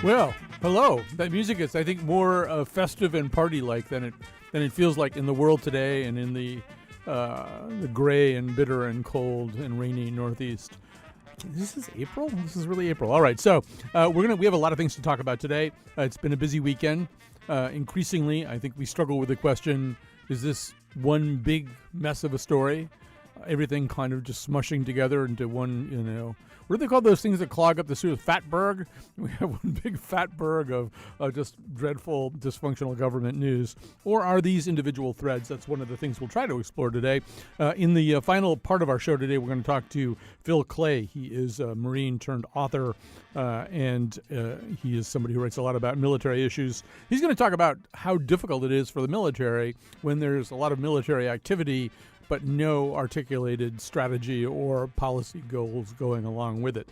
Well, hello. That music is, I think, more festive and party-like than it feels like in the world today and in the gray and bitter and cold and rainy Northeast. This is April? This is really April. All right, so we have a lot of things to talk about today. It's been a busy weekend. Increasingly, I think we struggle with the question: is this one big mess of a story? Everything kind of just smushing together into one, what do they call those things that clog up the sewer? Fatberg? We have one big fatberg of just dreadful, dysfunctional government news. Or are these individual threads? That's one of the things we'll try to explore today. In the final part of our show today, we're going to talk to Phil Clay. He is a Marine turned author, and he is somebody who writes a lot about military issues. He's going to talk about how difficult it is for the military when there's a lot of military activity but no articulated strategy or policy goals going along with it.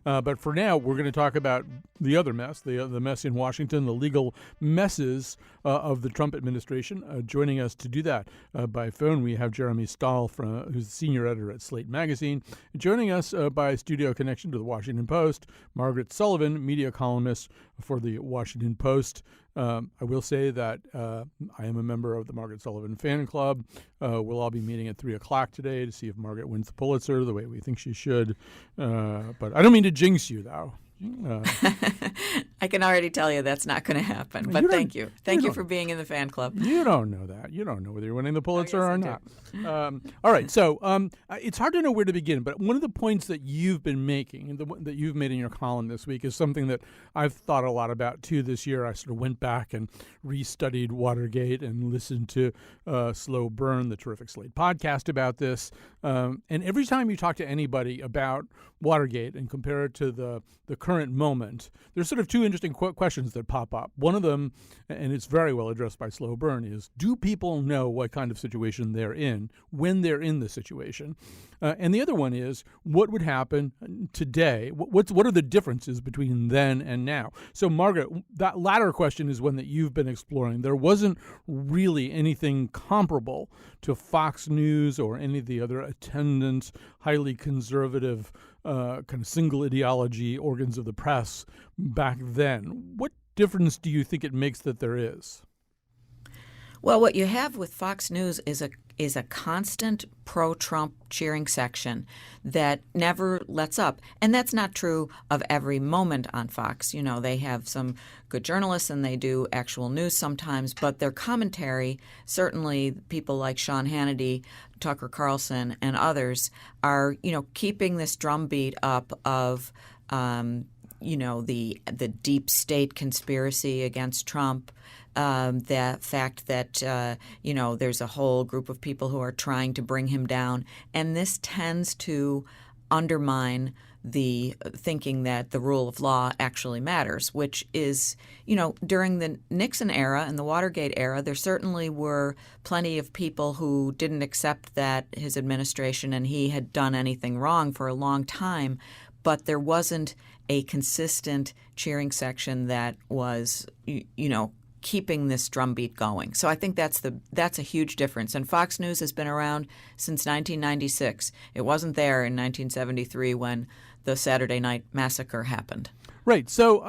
But for now, we're going to talk about the other mess, the mess in Washington, the legal messes of the Trump administration. Joining us to do that by phone, we have Jeremy Stahl, who's the senior editor at Slate Magazine. Joining us by studio connection to the Washington Post, Margaret Sullivan, media columnist for the Washington Post. I will say that I am a member of the Margaret Sullivan fan club. We'll all be meeting at 3 o'clock today to see if Margaret wins the Pulitzer the way we think she should. But I don't mean to jinx you, though. I can already tell you that's not going to happen. But thank you. Thank you for being in the fan club. You don't know that. You don't know whether you're winning the Pulitzer or not. All right. So it's hard to know where to begin. But one of the points that you've been making, that you've made in your column this week, is something that I've thought a lot about, too, this year. I sort of went back and restudied Watergate and listened to Slow Burn, the terrific Slate podcast about this. And every time you talk to anybody about Watergate and compare it to the current moment, there's sort of two interesting questions that pop up. One of them, and it's very well addressed by Slow Burn, is do people know what kind of situation they're in when they're in the situation? And the other one is, what would happen today? What are the differences between then and now? So, Margaret, that latter question is one that you've been exploring. There wasn't really anything comparable to Fox News or any of the other attendant, highly conservative, kind of single ideology organs of the press back then. What difference do you think it makes that there is? Well, what you have with Fox News is a constant pro-Trump cheering section that never lets up. And that's not true of every moment on Fox. They have some good journalists and they do actual news sometimes, but their commentary, certainly people like Sean Hannity, Tucker Carlson, and others are, keeping this drumbeat up of, the deep state conspiracy against Trump. The fact that, there's a whole group of people who are trying to bring him down. And this tends to undermine the thinking that the rule of law actually matters, which is, during the Nixon era and the Watergate era, there certainly were plenty of people who didn't accept that his administration and he had done anything wrong for a long time. But there wasn't a consistent cheering section that was, keeping this drumbeat going. So I think that's a huge difference. And Fox News has been around since 1996. It wasn't there in 1973 when the Saturday Night Massacre happened. Right. So,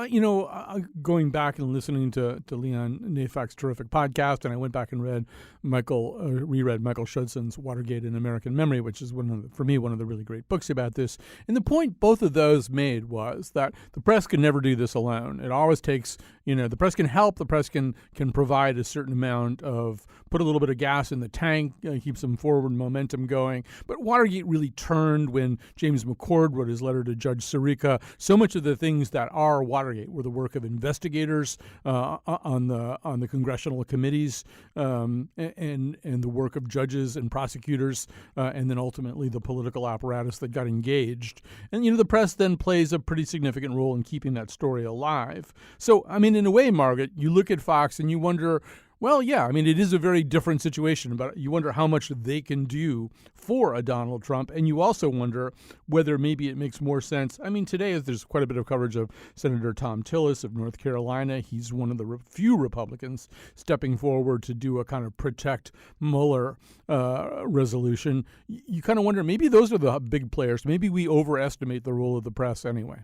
going back and listening to Leon Neyfak's terrific podcast, and I went back and reread Michael Schudson's Watergate in American Memory, which is for me one of the really great books about this. And the point both of those made was that the press can never do this alone. It always takes, the press can help, the press can provide a certain amount of, put a little bit of gas in the tank, keep some forward momentum going. But Watergate really turned when James McCord wrote his letter to Judge Sirica. So much of the things that are Watergate were the work of investigators on the congressional committees and the work of judges and prosecutors and then ultimately the political apparatus that got engaged. And, the press then plays a pretty significant role in keeping that story alive. So, in a way, Margaret, you look at Fox and you wonder, Well, yeah, I mean, it is a very different situation, but you wonder how much they can do for a Donald Trump. And you also wonder whether maybe it makes more sense. I mean, today there's quite a bit of coverage of Senator Tom Tillis of North Carolina. He's one of the few Republicans stepping forward to do a kind of protect Mueller resolution. You kind of wonder, maybe those are the big players. Maybe we overestimate the role of the press anyway.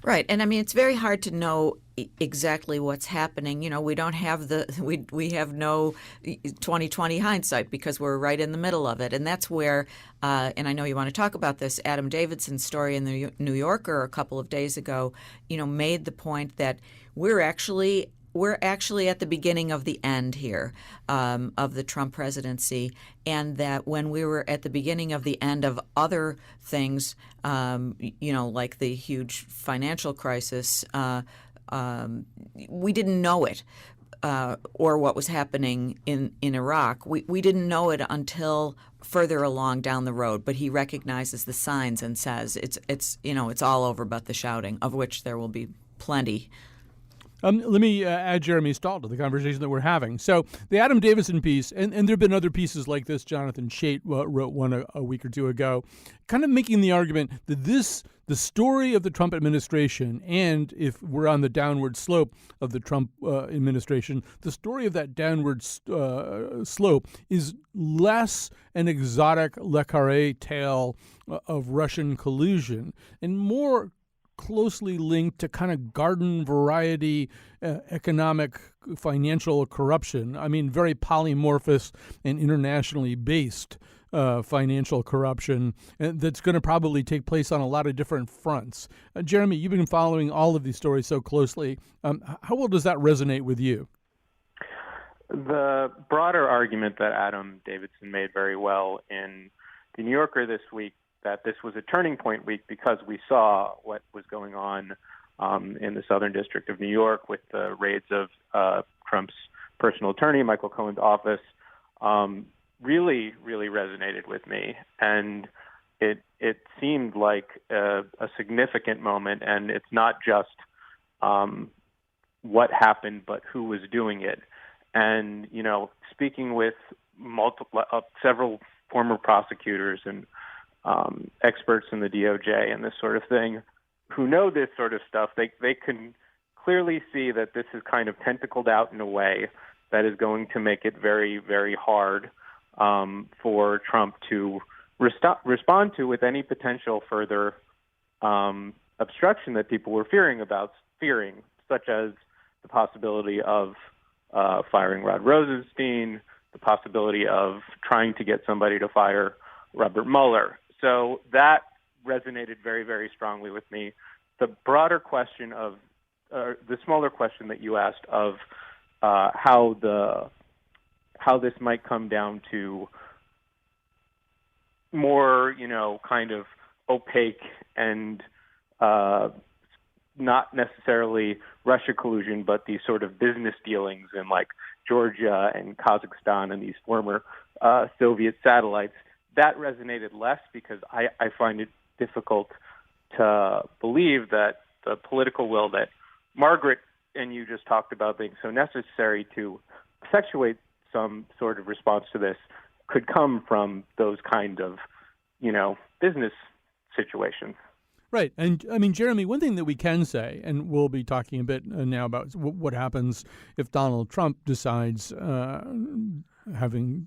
Right. And I mean, it's very hard to know exactly what's happening. You know, we don't have we have no 2020 hindsight because we're right in the middle of it. And that's where, and I know you want to talk about this, Adam Davidson's story in the New Yorker a couple of days ago, you know, made the point that we're actually at the beginning of the end here of the Trump presidency, and that when we were at the beginning of the end of other things, you know, like the huge financial crisis, we didn't know it, or what was happening in Iraq. We didn't know it until further along down the road. But he recognizes the signs and says it's you know, it's all over but the shouting, of which there will be plenty. Let me add Jeremy Stahl to the conversation that we're having. So the Adam Davidson piece, and there have been other pieces like this. Jonathan Chait wrote one a week or two ago, kind of making the argument that the story of the Trump administration, and if we're on the downward slope of the Trump administration, the story of that downward slope is less an exotic le carré tale of Russian collusion and more closely linked to kind of garden variety economic financial corruption. I mean, very polymorphous and internationally based financial corruption that's going to probably take place on a lot of different fronts. Jeremy, you've been following all of these stories so closely. How well does that resonate with you? The broader argument that Adam Davidson made very well in the New Yorker this week, that this was a turning point week because we saw what was going on in the Southern District of New York with the raids of Trump's personal attorney, Michael Cohen's office, really, really resonated with me. And it seemed like a significant moment, and it's not just what happened, but who was doing it. And, you know, speaking with several former prosecutors and experts in the DOJ and this sort of thing who know this sort of stuff, they can clearly see that this is kind of tentacled out in a way that is going to make it very, very hard for Trump to respond to with any potential further obstruction that people were fearing, such as the possibility of firing Rod Rosenstein, the possibility of trying to get somebody to fire Robert Mueller. So that resonated very, very strongly with me. The broader question of, the smaller question that you asked of how this might come down to more, you know, kind of opaque and not necessarily Russia collusion, but these sort of business dealings in like Georgia and Kazakhstan and these former Soviet satellites. That resonated less because I find it difficult to believe that the political will that Margaret and you just talked about being so necessary to effectuate some sort of response to this could come from those kind of, you know, business situations. Right. And I mean, Jeremy, one thing that we can say, and we'll be talking a bit now about what happens if Donald Trump decides, having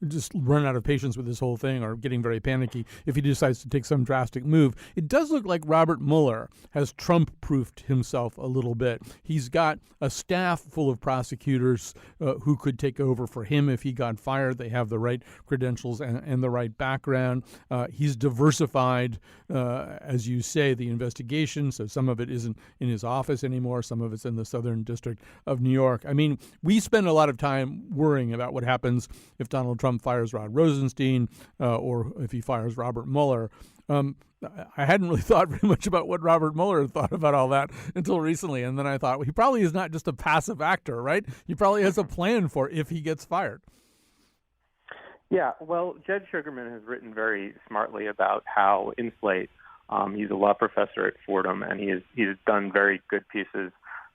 just run out of patience with this whole thing or getting very panicky, if he decides to take some drastic move. It does look like Robert Mueller has Trump-proofed himself a little bit. He's got a staff full of prosecutors who could take over for him if he got fired. They have the right credentials and the right background. He's diversified, as you say, the investigation, so some of it isn't in his office anymore. Some of it's in the Southern District of New York. I mean, we spend a lot of time worrying about what happens if Donald Trump fires Rod Rosenstein or if he fires Robert Mueller. I hadn't really thought very much about what Robert Mueller thought about all that until recently. And then I thought, well, he probably is not just a passive actor, right? He probably has a plan for if he gets fired. Yeah, well, Jed Sugarman has written very smartly about how in Slate, he's a law professor at Fordham, and he's done very good pieces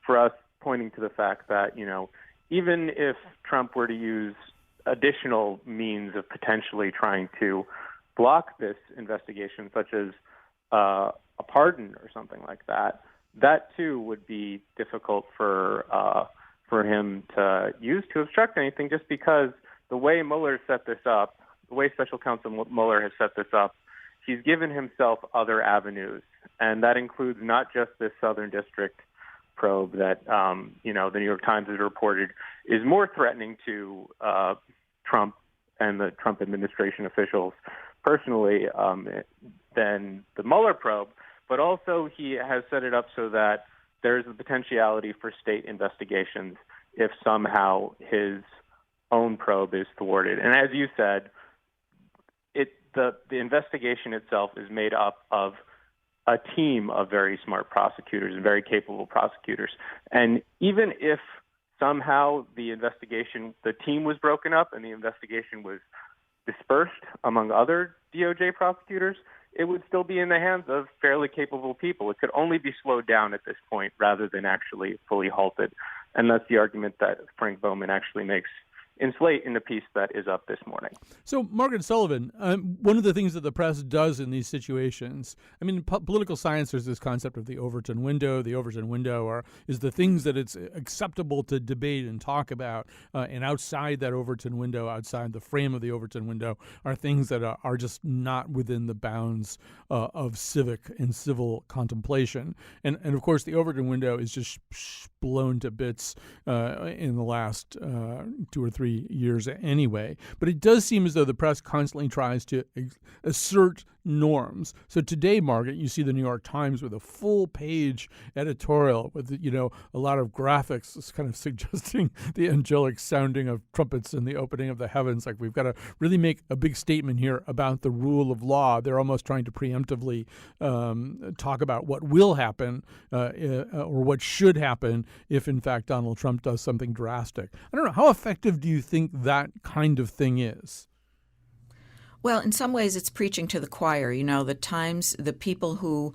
for us, pointing to the fact that, you know, even if Trump were to use additional means of potentially trying to block this investigation, such as a pardon or something like that, that too would be difficult for him to use to obstruct anything, just because the way Mueller set this up, the way Special Counsel Mueller has set this up, he's given himself other avenues, and that includes not just this Southern District probe that the New York Times has reported is more threatening to Trump and the Trump administration officials personally than the Mueller probe, but also he has set it up so that there's the potentiality for state investigations if somehow his own probe is thwarted. And as you said, the investigation itself is made up of a team of very smart prosecutors and very capable prosecutors. And even if somehow the team was broken up and the investigation was dispersed among other DOJ prosecutors, it would still be in the hands of fairly capable people. It could only be slowed down at this point rather than actually fully halted. And that's the argument that Frank Bowman actually makes in Slate in the piece that is up this morning. So, Margaret Sullivan, one of the things that the press does in these situations, I mean, in political science, there's this concept of the Overton window. The Overton window is the things that it's acceptable to debate and talk about. And outside that Overton window, outside the frame of the Overton window, are things that are just not within the bounds of civic and civil contemplation. And of course, the Overton window is just blown to bits in the last 2 or 3 years anyway. But it does seem as though the press constantly tries to assert norms. So today, Margaret, you see the New York Times with a full-page editorial with, a lot of graphics kind of suggesting the angelic sounding of trumpets and the opening of the heavens. Like, we've got to really make a big statement here about the rule of law. They're almost trying to preemptively talk about what will happen or what should happen if, in fact, Donald Trump does something drastic. I don't know. How effective do you think that kind of thing is? Well, in some ways, it's preaching to the choir. The Times, the people who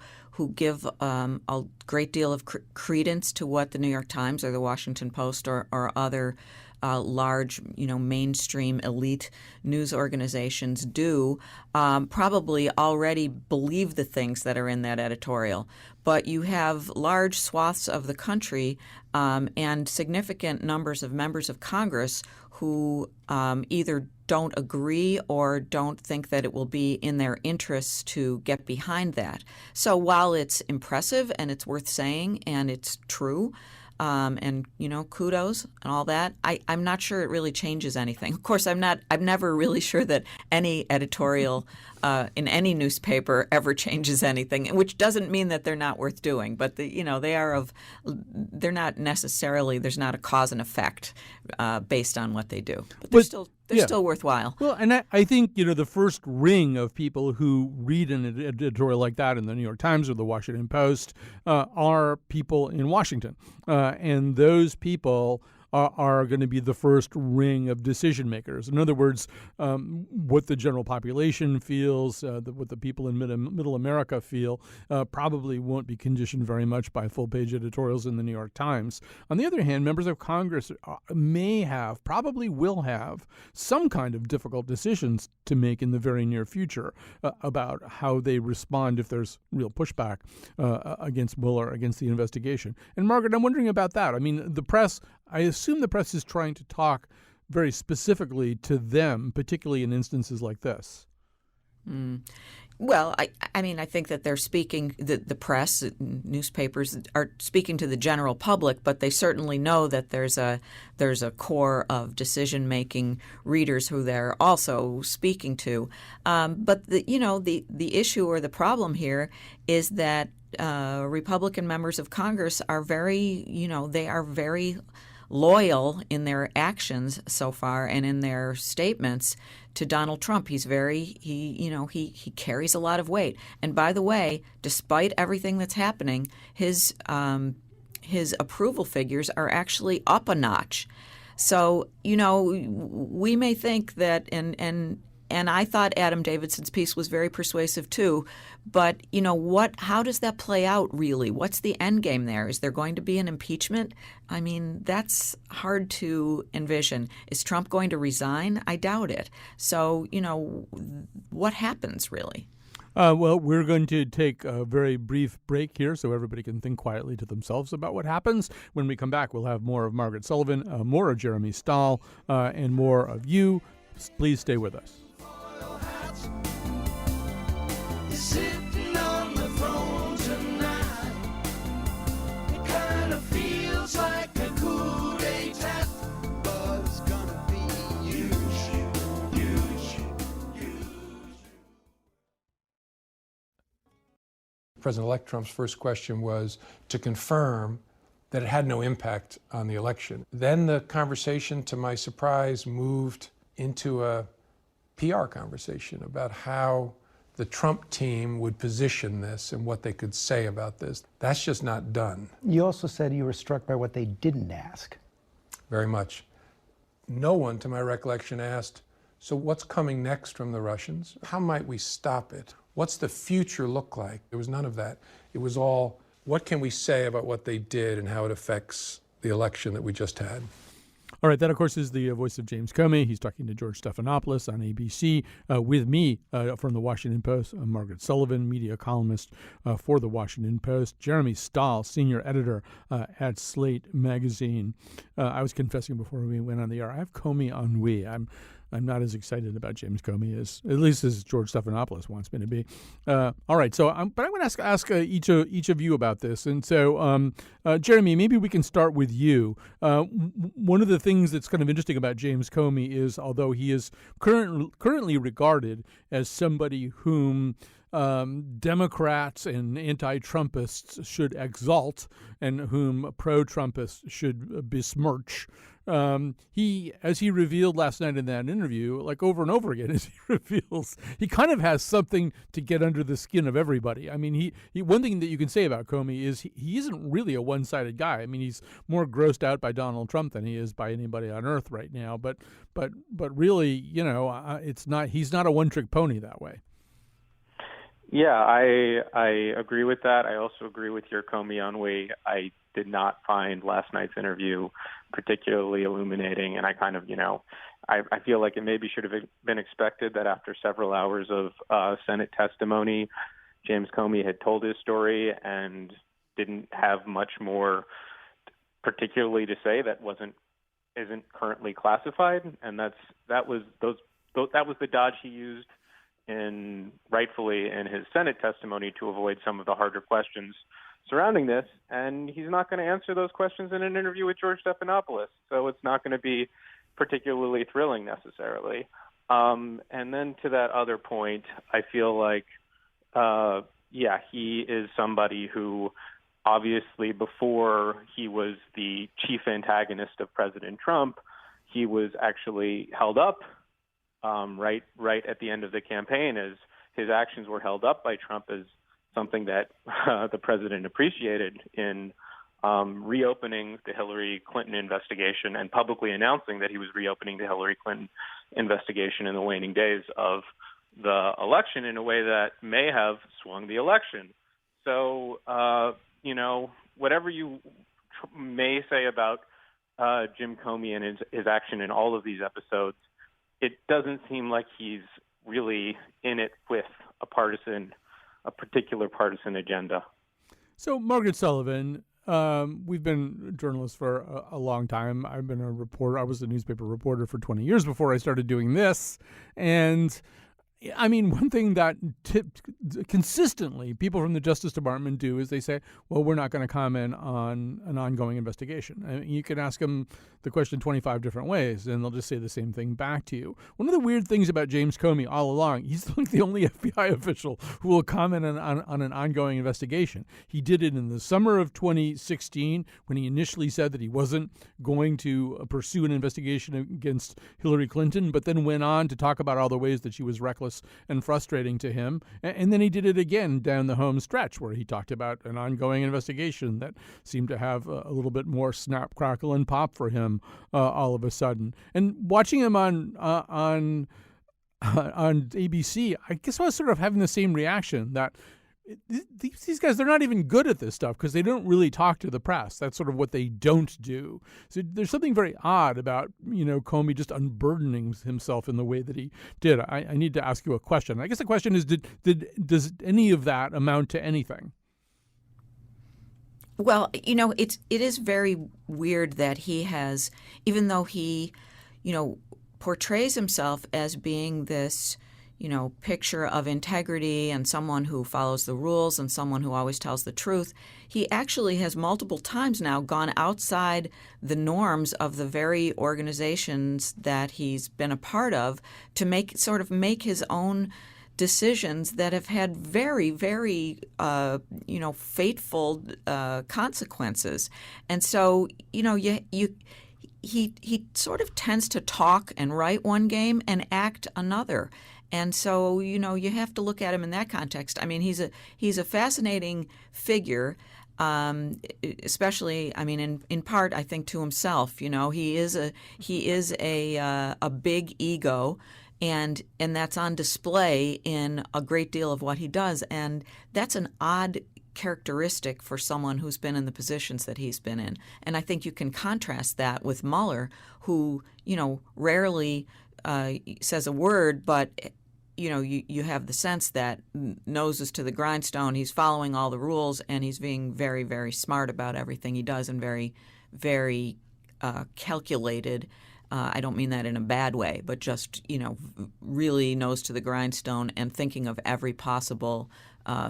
give a great deal of credence to what the New York Times or the Washington Post or other large, mainstream elite news organizations do, probably already believe the things that are in that editorial. But you have large swaths of the country and significant numbers of members of Congress who either don't agree or don't think that it will be in their interests to get behind that. So while it's impressive and it's worth saying and it's true, and kudos and all that, I'm not sure it really changes anything. Of course, I'm never really sure that any editorial in any newspaper ever changes anything, which doesn't mean that they're not worth doing. But they're not necessarily, there's not a cause and effect based on what they do. But they're still worthwhile. Well, and I think, the first ring of people who read an editorial like that in the New York Times or the Washington Post are people in Washington. And those people are going to be the first ring of decision makers. In other words, what the general population feels, what the people in middle America feel, probably won't be conditioned very much by full-page editorials in the New York Times. On the other hand, members of Congress probably will have some kind of difficult decisions to make in the very near future about how they respond if there's real pushback against Mueller, against the investigation. And Margaret, I'm wondering about that. I mean, I assume the press is trying to talk very specifically to them, particularly in instances like this. Well, I think that they're speaking, the press, newspapers are speaking to the general public, but they certainly know that there's a core of decision-making readers who they're also speaking to. But the issue or the problem here is that Republican members of Congress are very loyal in their actions so far and in their statements to Donald Trump. He carries a lot of weight. And by the way, despite everything that's happening, his approval figures are actually up a notch. So, we may think that and And I thought Adam Davidson's piece was very persuasive too. But, how does that play out really? What's the end game there? Is there going to be an impeachment? I mean, that's hard to envision. Is Trump going to resign? I doubt it. So, what happens really? Well, we're going to take a very brief break here so everybody can think quietly to themselves about what happens. When we come back, we'll have more of Margaret Sullivan, more of Jeremy Stahl, and more of you. Please stay with us. Sitting on the throne tonight, it kind of feels like a coup d'etat, but it's gonna be huge. President-elect Trump's first question was to confirm that it had no impact on the election. Then the conversation, to my surprise, moved into a PR conversation about how the Trump team would position this and what they could say about this. That's just not done. You also said you were struck by what they didn't ask. Very much. No one, to my recollection, asked, so what's coming next from the Russians? How might we stop it? What's the future look like? There was none of that. It was all, what can we say about what they did and how it affects the election that we just had? All right, that, of course, is the voice of James Comey. He's talking to George Stephanopoulos on ABC. With me from the Washington Post, Margaret Sullivan, media columnist for the Washington Post. Jeremy Stahl, senior editor at Slate Magazine. I was confessing before we went on the air, I have Comey ennui. I'm not as excited about James Comey as George Stephanopoulos wants me to be. All right, so but I'm going to ask each of you about this. And so, Jeremy, maybe we can start with you. One of the things that's kind of interesting about James Comey is, although he is currently regarded as somebody whom Democrats and anti-Trumpists should exalt and whom pro-Trumpists should besmirch. As he revealed last night in that interview, like over and over again, as he reveals, he kind of has something to get under the skin of everybody. I mean, he one thing that you can say about Comey is he isn't really a one-sided guy. I mean, he's more grossed out by Donald Trump than he is by anybody on earth right now. But really, he's not a one-trick pony that way. Yeah, I agree with that. I also agree with your Comey ennui. I did not find last night's interview particularly illuminating, and I kind of, I feel like it maybe should have been expected that after several hours of Senate testimony, James Comey had told his story and didn't have much more particularly to say that isn't currently classified, and that was the dodge he used rightfully in his Senate testimony to avoid some of the harder questions surrounding this, and he's not going to answer those questions in an interview with George Stephanopoulos, so it's not going to be particularly thrilling necessarily. And then to that other point, I feel like, he is somebody who obviously before he was the chief antagonist of President Trump, he was actually held up right at the end of the campaign, as his actions were held up by Trump as something that the president appreciated in reopening the Hillary Clinton investigation and publicly announcing that he was reopening the Hillary Clinton investigation in the waning days of the election in a way that may have swung the election. So, whatever you may say about Jim Comey and his action in all of these episodes, it doesn't seem like he's really in it with a particular partisan agenda. So, Margaret Sullivan, we've been journalists for a long time. I've been a reporter. I was a newspaper reporter for 20 years before I started doing this. And I mean, one thing that consistently people from the Justice Department do is they say, well, we're not going to comment on an ongoing investigation. I mean, you can ask them the question 25 different ways, and they'll just say the same thing back to you. One of the weird things about James Comey all along, he's like the only FBI official who will comment on an ongoing investigation. He did it in the summer of 2016 when he initially said that he wasn't going to pursue an investigation against Hillary Clinton, but then went on to talk about all the ways that she was reckless and frustrating to him. And then he did it again down the home stretch where he talked about an ongoing investigation that seemed to have a little bit more snap, crackle, and pop for him all of a sudden. And watching him on on ABC, I guess I was sort of having the same reaction that these guys, they're not even good at this stuff because they don't really talk to the press. That's sort of what they don't do. So there's something very odd about, Comey just unburdening himself in the way that he did. I need to ask you a question. I guess the question is, does any of that amount to anything? Well, it is very weird that he has, even though he, portrays himself as being this, picture of integrity and someone who follows the rules and someone who always tells the truth, he actually has multiple times now gone outside the norms of the very organizations that he's been a part of to make his own decisions that have had very, very, fateful consequences. And so, he sort of tends to talk and write one game and act another. And so, you have to look at him in that context. I mean, he's a fascinating figure, especially, in part, I think, to himself. He is a big ego. And that's on display in a great deal of what he does. And that's an odd characteristic for someone who's been in the positions that he's been in. And I think you can contrast that with Mueller, who, rarely says a word, but, you have the sense that noses to the grindstone, he's following all the rules, and he's being very, very smart about everything he does and very, very calculated. I don't mean that in a bad way, but just, really nose to the grindstone and thinking of every possible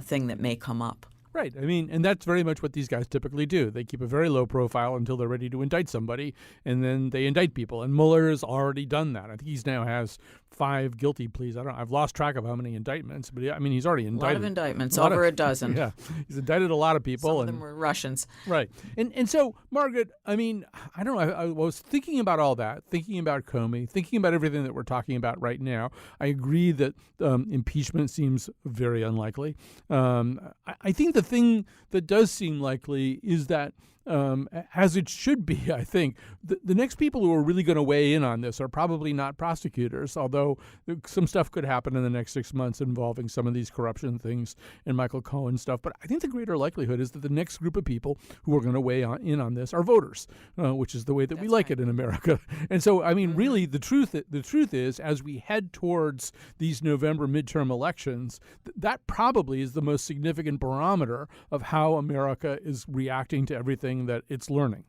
thing that may come up. Right. And that's very much what these guys typically do. They keep a very low profile until they're ready to indict somebody, and then they indict people. And Mueller has already done that. I think he's now has 5 guilty pleas. I've lost track of how many indictments, but he's already indicted. A lot of indictments, over a dozen. Yeah, he's indicted a lot of people. Some of them were Russians. Right. And so, Margaret, I don't know. I was thinking about all that, thinking about Comey, thinking about everything that we're talking about right now. I agree that impeachment seems very unlikely. I think the thing that does seem likely is that, as it should be, I think, the next people who are really going to weigh in on this are probably not prosecutors, although some stuff could happen in the next 6 months involving some of these corruption things and Michael Cohen stuff. But I think the greater likelihood is that the next group of people who are going to weigh in on this are voters, which is the way that we like it in America. And so, really, the truth is, as we head towards these November midterm elections, that probably is the most significant barometer of how America is reacting to everything that it's learning.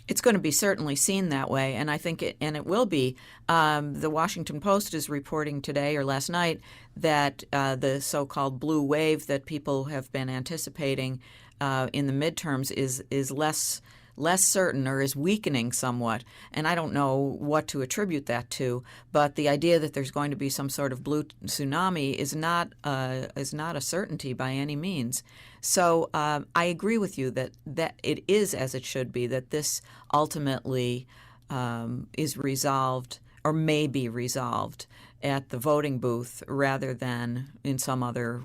It's going to be certainly seen that way, and I think it will be. The Washington Post is reporting today or last night that the so-called blue wave that people have been anticipating in the midterms is less certain or is weakening somewhat. And I don't know what to attribute that to, but the idea that there's going to be some sort of blue tsunami is not a certainty by any means. So I agree with you that it is as it should be, that this ultimately is resolved or may be resolved at the voting booth rather than in some other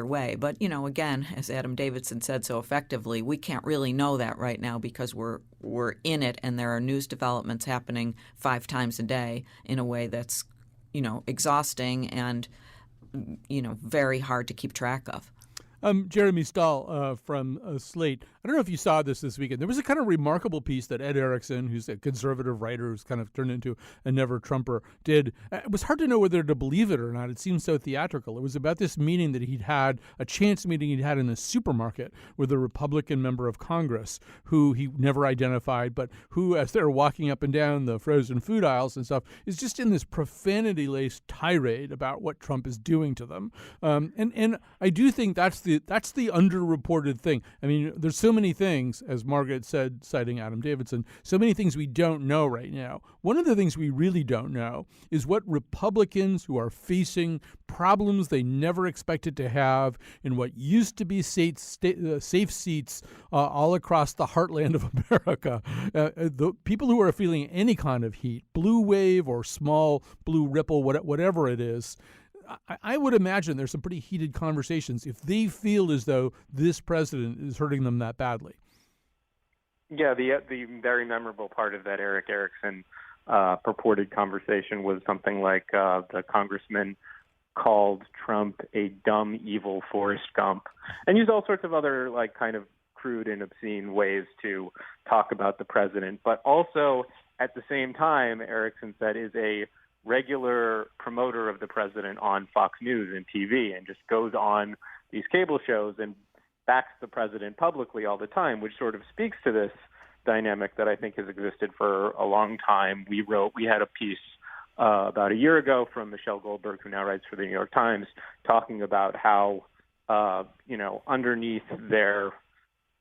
way. But, again, as Adam Davidson said so effectively, we can't really know that right now because we're in it and there are news developments happening 5 times a day in a way that's, exhausting and, very hard to keep track of. Jeremy Stahl from Slate. I don't know if you saw this weekend. There was a kind of remarkable piece that Ed Erickson, who's a conservative writer who's kind of turned into a never-Trumper, did. It was hard to know whether to believe it or not. It seemed so theatrical. It was about this meeting that he'd had, a chance meeting he'd had in a supermarket with a Republican member of Congress who he never identified, but who, as they're walking up and down the frozen food aisles and stuff, is just in this profanity-laced tirade about what Trump is doing to them. And I do think that's the underreported thing. There's so many things, as Margaret said, citing Adam Davidson, so many things we don't know right now. One of the things we really don't know is what Republicans who are facing problems they never expected to have in what used to be safe seats all across the heartland of America, the people who are feeling any kind of heat, blue wave or small blue ripple, whatever it is, I would imagine there's some pretty heated conversations if they feel as though this president is hurting them that badly. Yeah, the very memorable part of that Eric Erickson purported conversation was something like the congressman called Trump a dumb, evil Forrest Gump, and used all sorts of other like kind of crude and obscene ways to talk about the president. But also at the same time, Erickson said, is a regular promoter of the president on Fox News and TV, and just goes on these cable shows and backs the president publicly all the time, which sort of speaks to this dynamic that I think has existed for a long time. We had a piece about a year ago from Michelle Goldberg, who now writes for the New York Times, talking about how, underneath their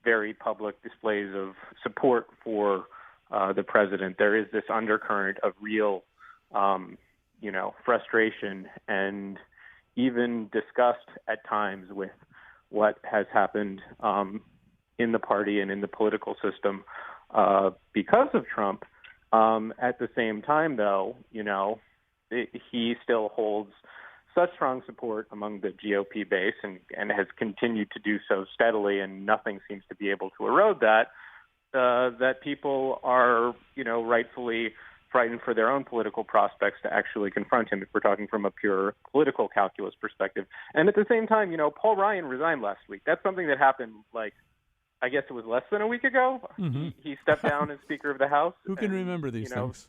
very public displays of support for the president, there is this undercurrent of real, frustration and even disgust at times with what has happened in the party and in the political system because of Trump. At the same time, though, he still holds such strong support among the GOP base and has continued to do so steadily, and nothing seems to be able to erode that, that people are, rightfully frightened for their own political prospects to actually confront him, if we're talking from a pure political calculus perspective. And at the same time, Paul Ryan resigned last week. That's something that happened, I guess it was less than a week ago. Mm-hmm. He stepped down as Speaker of the House. Who can remember these things?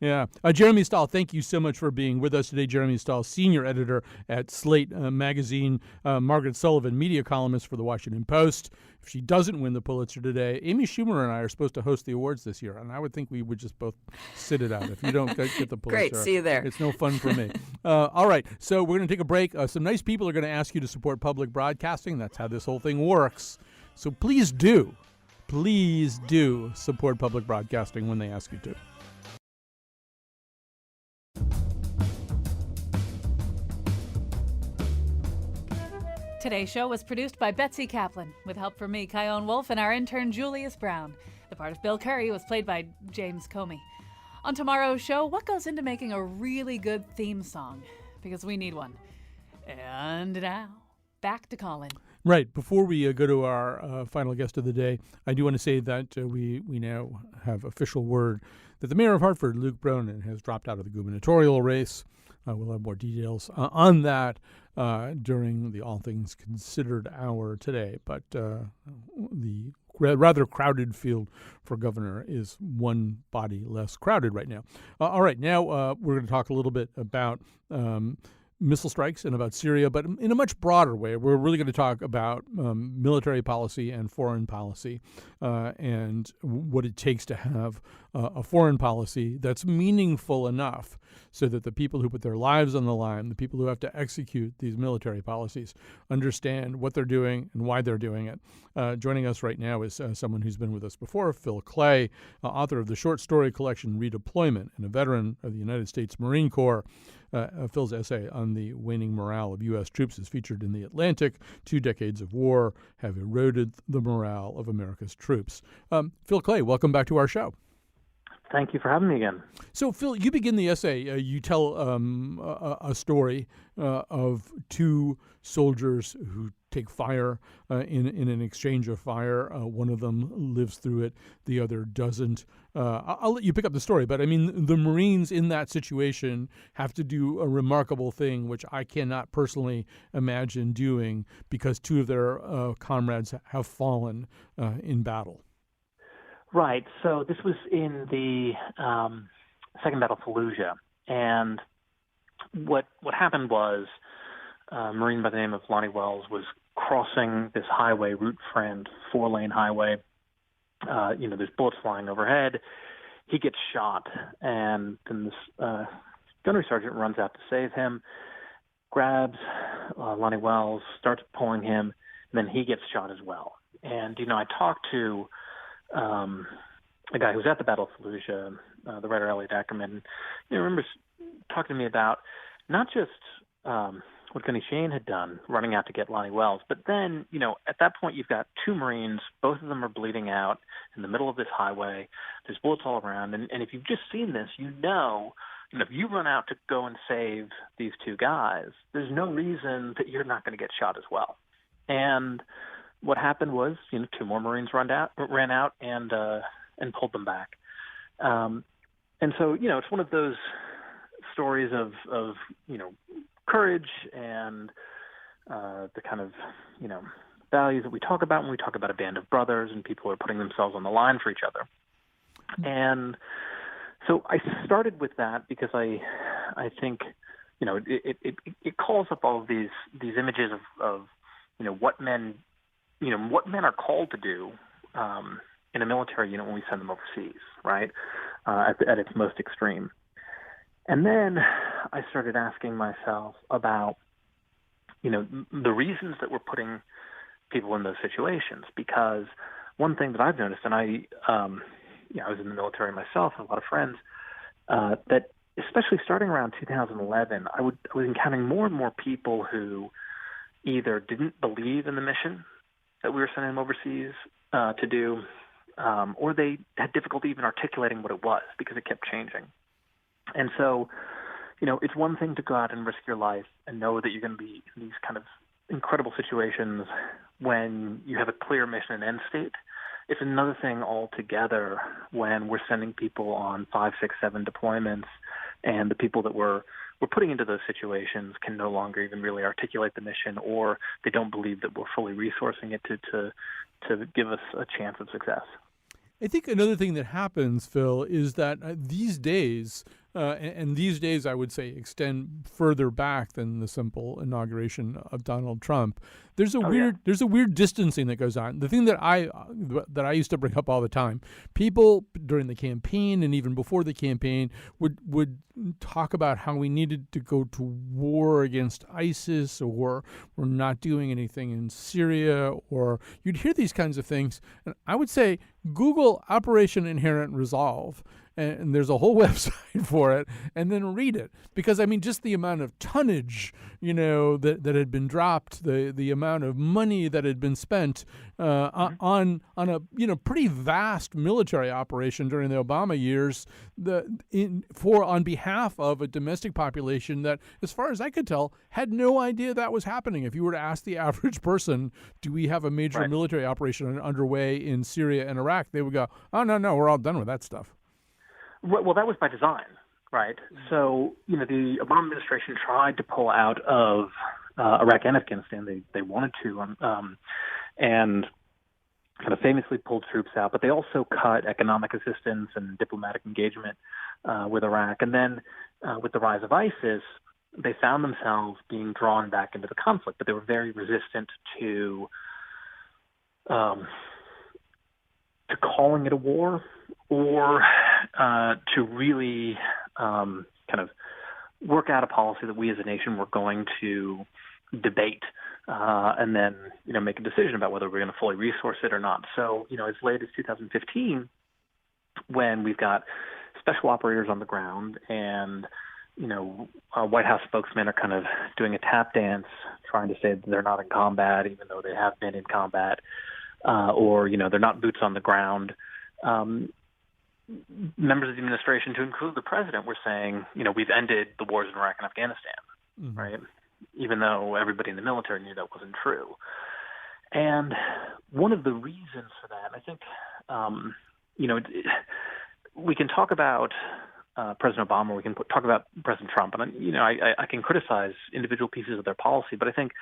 Yeah. Jeremy Stahl, thank you so much for being with us today. Jeremy Stahl, senior editor at Slate Magazine, Margaret Sullivan, media columnist for The Washington Post. If she doesn't win the Pulitzer today, Amy Schumer and I are supposed to host the awards this year, and I would think we would just both sit it out if you don't get the Pulitzer. Great, see you there. It's no fun for me. All right, so we're going to take a break. Some nice people are going to ask you to support public broadcasting. That's how this whole thing works. So please do support public broadcasting when they ask you to. Today's show was produced by Betsy Kaplan, with help from me, Kyone Wolf, and our intern, Julius Brown. The part of Bill Curry was played by James Comey. On tomorrow's show, what goes into making a really good theme song? Because we need one. And now, back to Colin. Right. Before we go to our final guest of the day, I do want to say that we now have official word that the mayor of Hartford, Luke Bronin, has dropped out of the gubernatorial race. We'll have more details on that during the All Things Considered hour today. But the rather crowded field for governor is one body less crowded right now. All right. Now we're going to talk a little bit about missile strikes and about Syria, but in a much broader way. We're really going to talk about military policy and foreign policy and what it takes to have a foreign policy that's meaningful enough so that the people who put their lives on the line, the people who have to execute these military policies, understand what they're doing and why they're doing it. Joining us right now is someone who's been with us before, Phil Clay, author of the short story collection Redeployment and a veteran of the United States Marine Corps. Phil's essay on the waning morale of U.S. troops is featured in The Atlantic. 2 decades of war have eroded the morale of America's troops. Phil Clay, welcome back to our show. Thank you for having me again. So, Phil, you begin the essay. You tell a story of 2 soldiers who take fire in an exchange of fire. One of them lives through it. The other doesn't. I'll let you pick up the story, but I mean, the Marines in that situation have to do a remarkable thing, which I cannot personally imagine doing because 2 of their comrades have fallen in battle. Right. So this was in the Second Battle of Fallujah, and what happened was a Marine by the name of Lonnie Wells was crossing this highway, Route Friend, 4-lane highway. There's bullets flying overhead. He gets shot, and then this gunnery sergeant runs out to save him, grabs Lonnie Wells, starts pulling him, and then he gets shot as well. And, I talked to a guy who was at the Battle of Fallujah, the writer Elliot Ackerman, remembers talking to me about not just what Gunny Shane had done, running out to get Lonnie Wells, but then, at that point you've got 2 Marines, both of them are bleeding out in the middle of this highway, there's bullets all around, and if you've just seen this, if you run out to go and save these 2 guys, there's no reason that you're not going to get shot as well. And what happened was, 2 more Marines ran out and pulled them back. And so, it's one of those stories of courage and the kind of, values that we talk about when we talk about a band of brothers and people who are putting themselves on the line for each other. And so I started with that because I think, it calls up all of these images of what men are called to do in a military unit when we send them overseas, right? At its most extreme. And then I started asking myself about, the reasons that we're putting people in those situations. Because one thing that I've noticed, and I was in the military myself, and a lot of friends, that especially starting around 2011, I was encountering more and more people who either didn't believe in the mission that we were sending them overseas to do, or they had difficulty even articulating what it was because it kept changing. And so, it's one thing to go out and risk your life and know that you're going to be in these kind of incredible situations when you have a clear mission and end state. It's another thing altogether when we're sending people on 5, 6, 7 deployments, and the people that we're putting into those situations can no longer even really articulate the mission, or they don't believe that we're fully resourcing it to give us a chance of success. I think another thing that happens, Phil, is that these days, and these days I would say extend further back than the simple inauguration of Donald Trump. There's a weird distancing that goes on. The thing that I used to bring up all the time, people during the campaign and even before the campaign would talk about how we needed to go to war against ISIS, or we're not doing anything in Syria, or you'd hear these kinds of things. And I would say Google Operation Inherent Resolve, and there's a whole website for it, and then read it. Because, just the amount of tonnage, that had been dropped, the amount of money that had been spent on a, pretty vast military operation during the Obama years on behalf of a domestic population that, as far as I could tell, had no idea that was happening. If you were to ask the average person, do we have a major military operation underway in Syria and Iraq, they would go, oh, no, we're all done with that stuff. Well, that was by design, right? So, the Obama administration tried to pull out of Iraq and Afghanistan. They wanted to, and kind of famously pulled troops out, but they also cut economic assistance and diplomatic engagement with Iraq. And then with the rise of ISIS, they found themselves being drawn back into the conflict, but they were very resistant to calling it a war, or to really kind of work out a policy that we as a nation were going to debate and then, make a decision about whether we're going to fully resource it or not. So, as late as 2015, when we've got special operators on the ground and, White House spokesmen are kind of doing a tap dance trying to say that they're not in combat, even though they have been in combat, or, they're not boots on the ground. Members of the administration, to include the president, were saying, we've ended the wars in Iraq and Afghanistan, right? Even though everybody in the military knew that wasn't true. And one of the reasons for that, I think, we can talk about President Obama, we can talk about President Trump, and, I can criticize individual pieces of their policy, but I think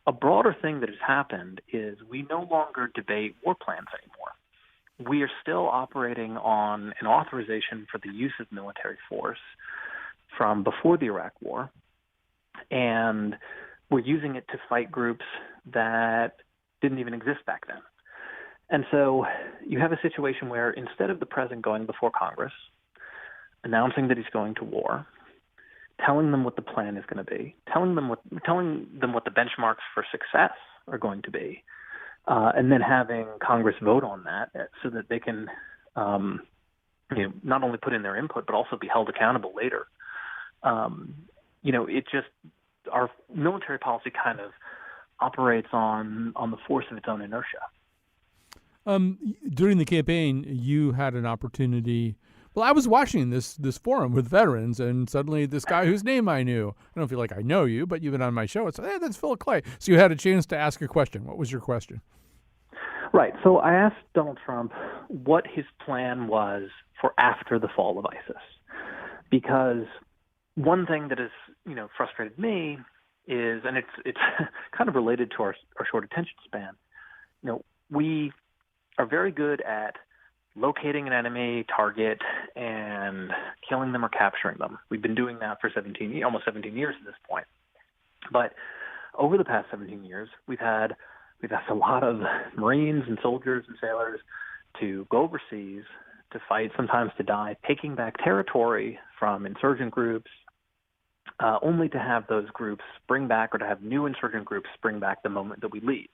a broader thing that has happened is we no longer debate war plans anymore. We are still operating on an authorization for the use of military force from before the Iraq War, and we're using it to fight groups that didn't even exist back then. And so you have a situation where instead of the president going before Congress, announcing that he's going to war, telling them what the plan is going to be, telling them what the benchmarks for success are going to be, and then having Congress vote on that so that they can, not only put in their input but also be held accountable later. It just, our military policy kind of operates on the force of its own inertia. During the campaign, you had an opportunity. Well, I was watching this forum with veterans, and suddenly this guy whose name I knew. I don't feel like I know you, but you've been on my show. It's, hey, that's Phil Clay. So you had a chance to ask a question. What was your question? Right. So I asked Donald Trump what his plan was for after the fall of ISIS. because one thing that has, frustrated me is, and it's kind of related to our short attention span. We are very good at locating an enemy target and killing them or capturing them. We've been doing that for almost 17 years at this point. But over the past 17 years, we've asked a lot of Marines and soldiers and sailors to go overseas to fight, sometimes to die, taking back territory from insurgent groups, only to have those groups spring back, or to have new insurgent groups spring back the moment that we leave.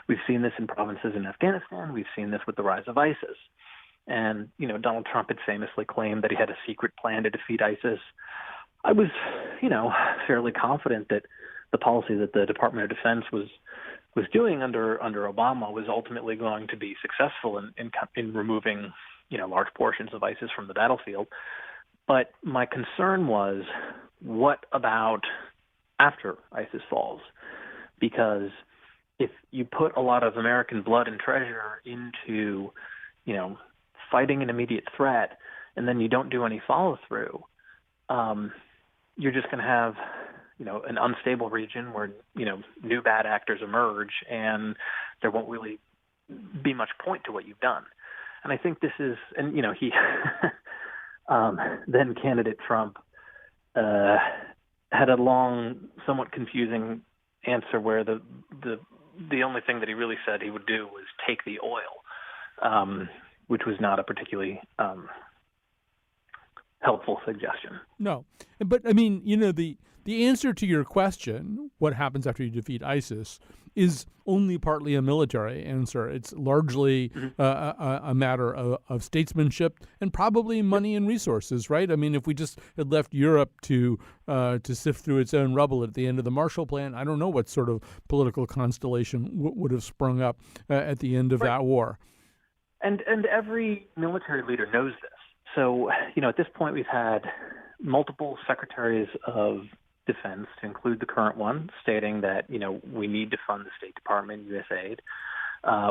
We've seen this in provinces in Afghanistan. We've seen this with the rise of ISIS. And, Donald Trump had famously claimed that he had a secret plan to defeat ISIS. I was, fairly confident that the policy that the Department of Defense was doing under Obama was ultimately going to be successful in removing, large portions of ISIS from the battlefield. But my concern was, what about after ISIS falls? Because if you put a lot of American blood and treasure into, fighting an immediate threat, and then you don't do any follow-through, you're just going to have, an unstable region where, new bad actors emerge, and there won't really be much point to what you've done. And I think this is, and, he, then candidate Trump, had a long, somewhat confusing answer where the only thing that he really said he would do was take the oil, which was not a particularly helpful suggestion. No, but I mean, the answer to your question, what happens after you defeat ISIS, is only partly a military answer. It's largely a matter of statesmanship and probably money and resources, right? I mean, if we just had left Europe to sift through its own rubble at the end of the Marshall Plan, I don't know what sort of political constellation would have sprung up at the end of that war. And every military leader knows this. So, at this point, we've had multiple secretaries of defense, to include the current one, stating that, we need to fund the State Department, USAID.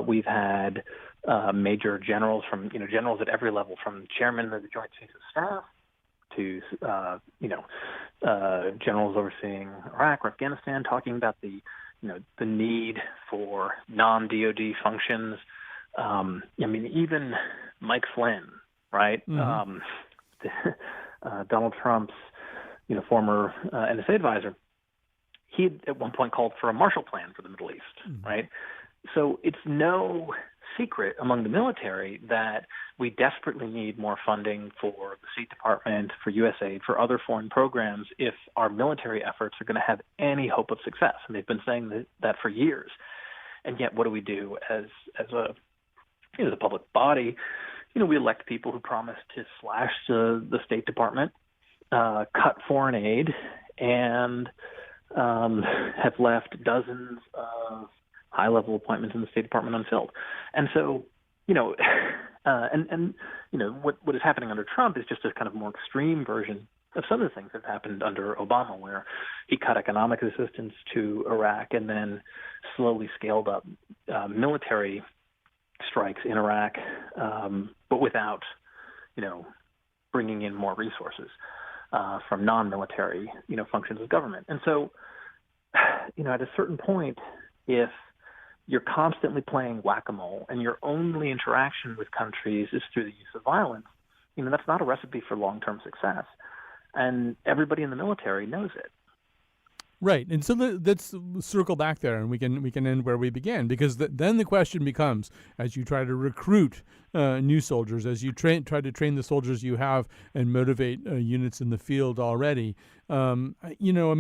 We've had major generals from, generals at every level, from chairman of the Joint Chiefs of Staff to, generals overseeing Iraq or Afghanistan, talking about the need for non-DOD functions. Even Mike Flynn, right? Mm-hmm. Donald Trump's, former NSA advisor, he had at one point called for a Marshall Plan for the Middle East, mm-hmm. right? So it's no secret among the military that we desperately need more funding for the State Department, for USAID, for other foreign programs if our military efforts are going to have any hope of success. And they've been saying that for years. And yet what do we do as a public body? We elect people who promise to slash the State Department, cut foreign aid, and have left dozens of high-level appointments in the State Department unfilled. And so, what is happening under Trump is just a kind of more extreme version of some of the things that happened under Obama, where he cut economic assistance to Iraq and then slowly scaled up military strikes in Iraq, but without, bringing in more resources from non-military, functions of government. And so, at a certain point, if you're constantly playing whack-a-mole and your only interaction with countries is through the use of violence, that's not a recipe for long-term success. And everybody in the military knows it. Right, and so let's circle back there, and we can end where we began, because then the question becomes, as you try to recruit new soldiers, as you try to train the soldiers you have and motivate units in the field already. I've never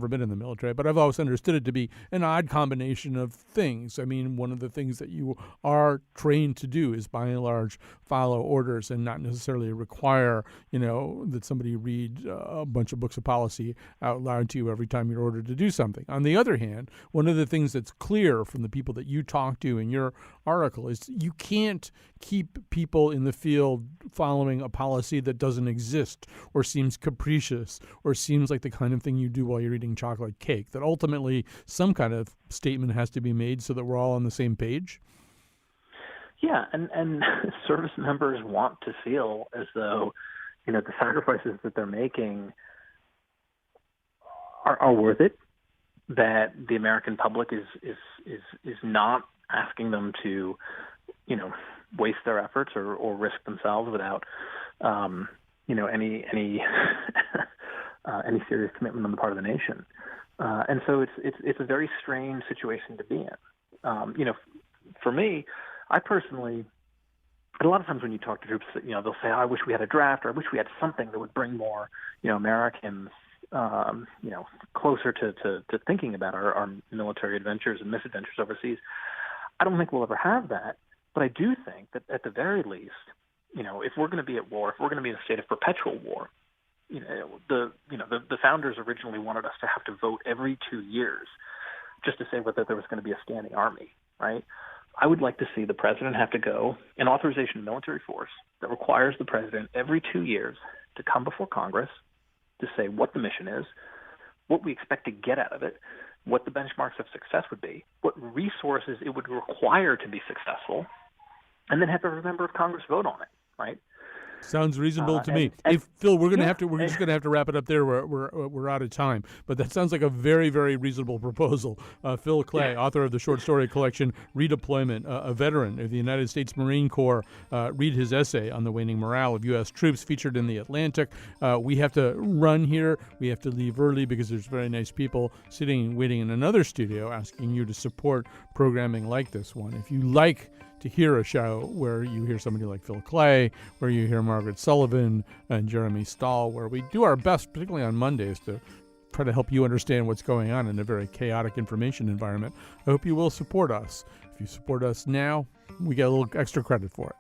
been in the military, but I've always understood it to be an odd combination of things. I mean, one of the things that you are trained to do is, by and large, follow orders and not necessarily require, that somebody read a bunch of books of policy out loud to you every time you're ordered to do something. On the other hand, one of the things that's clear from the people that you talk to in your article is you can't keep people in the field following a policy that doesn't exist or seems capricious or seems like the kind of thing you do while you're eating chocolate cake, that ultimately some kind of statement has to be made so that we're all on the same page. Yeah, and service members want to feel as though, the sacrifices that they're making are worth it. That the American public is not asking them to, waste their efforts or risk themselves without, any any serious commitment on the part of the nation. And so it's a very strange situation to be in. For me, I personally, a lot of times when you talk to troops, they'll say, I wish we had a draft, or I wish we had something that would bring more, Americans, closer to thinking about our military adventures and misadventures overseas. I don't think we'll ever have that, but I do think that at the very least, if we're going to be at war, if we're going to be in a state of perpetual war, the founders originally wanted us to have to vote every 2 years just to say whether there was going to be a standing army, right? I would like to see the president have to go an authorization of military force that requires the president every 2 years to come before Congress to say what the mission is, what we expect to get out of it, what the benchmarks of success would be, what resources it would require to be successful, and then have every member of Congress vote on it, right? Sounds reasonable to me. Hey, Phil, we're just gonna have to wrap it up there. We're out of time, but that sounds like a very, very reasonable proposal. Phil Clay, author of the short story collection Redeployment, a veteran of the United States Marine Corps. Read his essay on the waning morale of U.S. troops, featured in The Atlantic. We have to run here. We have to leave early because there's very nice people sitting and waiting in another studio asking you to support programming like this one. If you like to hear a show where you hear somebody like Phil Clay, where you hear Margaret Sullivan and Jeremy Stahl, where we do our best, particularly on Mondays, to try to help you understand what's going on in a very chaotic information environment, I hope you will support us. If you support us now, we get a little extra credit for it.